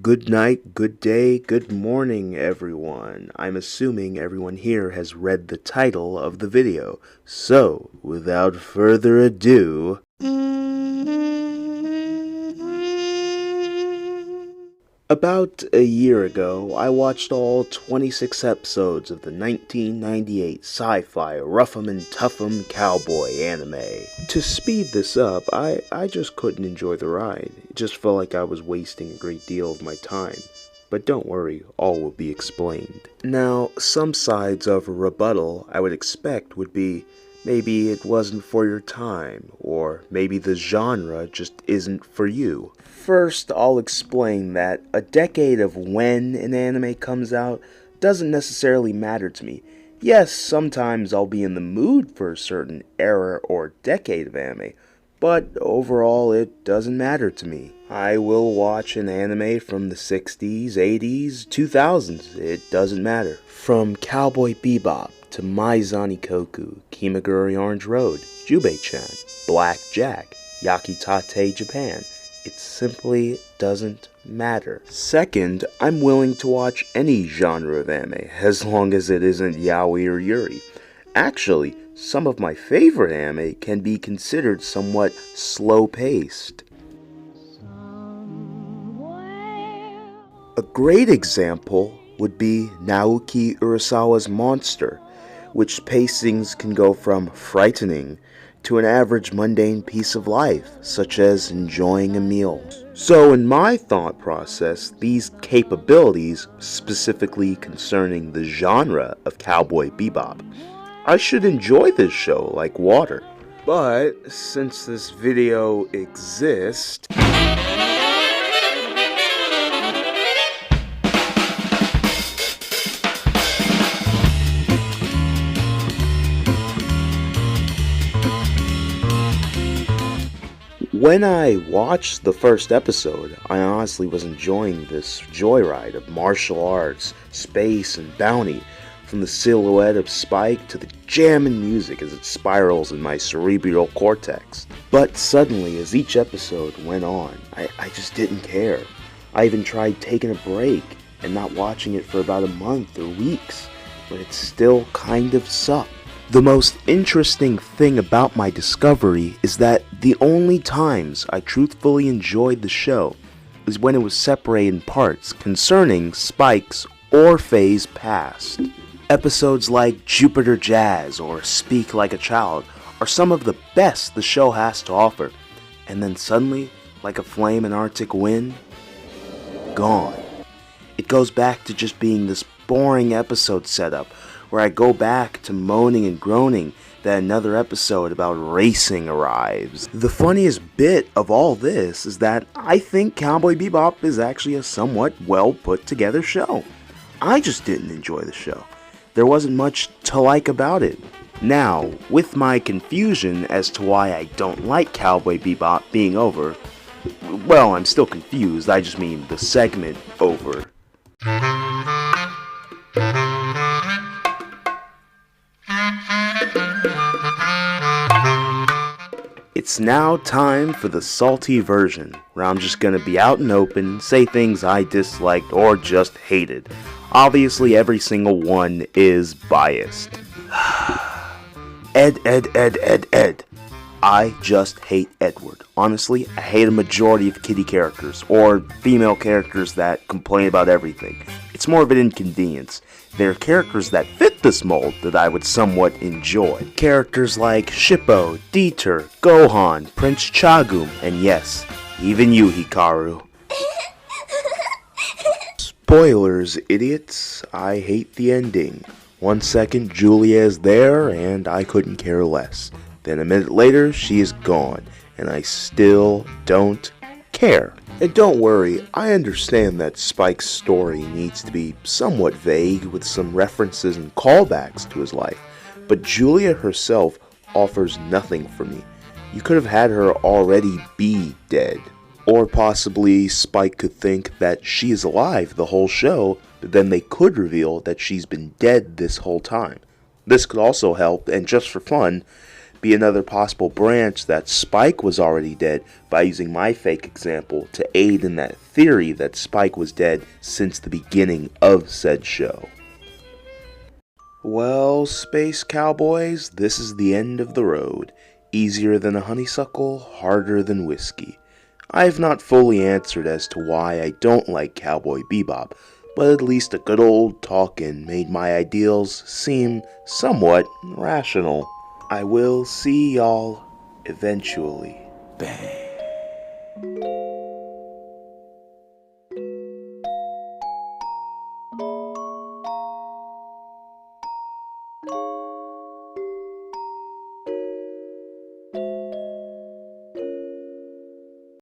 Good night, good day, good morning, everyone. I'm assuming everyone here has read the title of the video. So, without further ado... About a year ago, I watched all 26 episodes of the 1998 sci-fi rough 'em and tough 'em cowboy anime. To speed this up, I just couldn't enjoy the ride. It just felt like I was wasting a great deal of my time. But don't worry, all will be explained. Now, some sides of a rebuttal I would expect would be, maybe it wasn't for your time, or maybe the genre just isn't for you. First, I'll explain that a decade of when an anime comes out doesn't necessarily matter to me. Yes, sometimes I'll be in the mood for a certain era or decade of anime, but overall it doesn't matter to me. I will watch an anime from the 60s, 80s, 2000s, it doesn't matter. From Cowboy Bebop to Maizani Koku, Kimagure Orange Road, Jubei-chan, Black Jack, Yakitate Japan. It simply doesn't matter. Second, I'm willing to watch any genre of anime, as long as it isn't yaoi or yuri. Actually, some of my favorite anime can be considered somewhat slow-paced. A great example would be Naoki Urasawa's Monster, which pacings can go from frightening to an average mundane piece of life, such as enjoying a meal. So in my thought process, these capabilities, specifically concerning the genre of Cowboy Bebop, I should enjoy this show like water. But since this video exists, when I watched the first episode, I honestly was enjoying this joyride of martial arts, space, and bounty, from the silhouette of Spike to the jamming music as it spirals in my cerebral cortex. But suddenly, as each episode went on, I just didn't care. I even tried taking a break and not watching it for about a month or weeks, but it still kind of sucked. The most interesting thing about my discovery is that the only times I truthfully enjoyed the show is when it was separated in parts concerning Spike's or Faye's past. Episodes like Jupiter Jazz or Speak Like a Child are some of the best the show has to offer, and then suddenly, like a flame in Arctic wind, gone. It goes back to just being this boring episode setup where I go back to moaning and groaning that another episode about racing arrives. The funniest bit of all this is that I think Cowboy Bebop is actually a somewhat well put together show. I just didn't enjoy the show. There wasn't much to like about it. Now, with my confusion as to why I don't like Cowboy Bebop being over, well, I'm still confused, I just mean the segment over. It's now time for the salty version, where I'm just gonna be out and open, say things I disliked or just hated. Obviously, every single one is biased. Ed. I just hate Edward. Honestly, I hate a majority of kitty characters, or female characters that complain about everything. It's more of an inconvenience. There are characters that fit this mold that I would somewhat enjoy. Characters like Shippo, Dieter, Gohan, Prince Chagum, and yes, even you, Hikaru. Spoilers, idiots. I hate the ending. 1 second, Julia is there, and I couldn't care less. Then a minute later, she is gone, and I still don't care. And don't worry, I understand that Spike's story needs to be somewhat vague with some references and callbacks to his life, but Julia herself offers nothing for me. You could have had her already be dead. Or possibly Spike could think that she is alive the whole show, but then they could reveal that she's been dead this whole time. This could also help, and just for fun, be another possible branch that Spike was already dead by using my fake example to aid in that theory that Spike was dead since the beginning of said show. Well, Space Cowboys, this is the end of the road. Easier than a honeysuckle, harder than whiskey. I have not fully answered as to why I don't like Cowboy Bebop, but at least a good old talkin' made my ideals seem somewhat rational. I will see y'all eventually. Bang.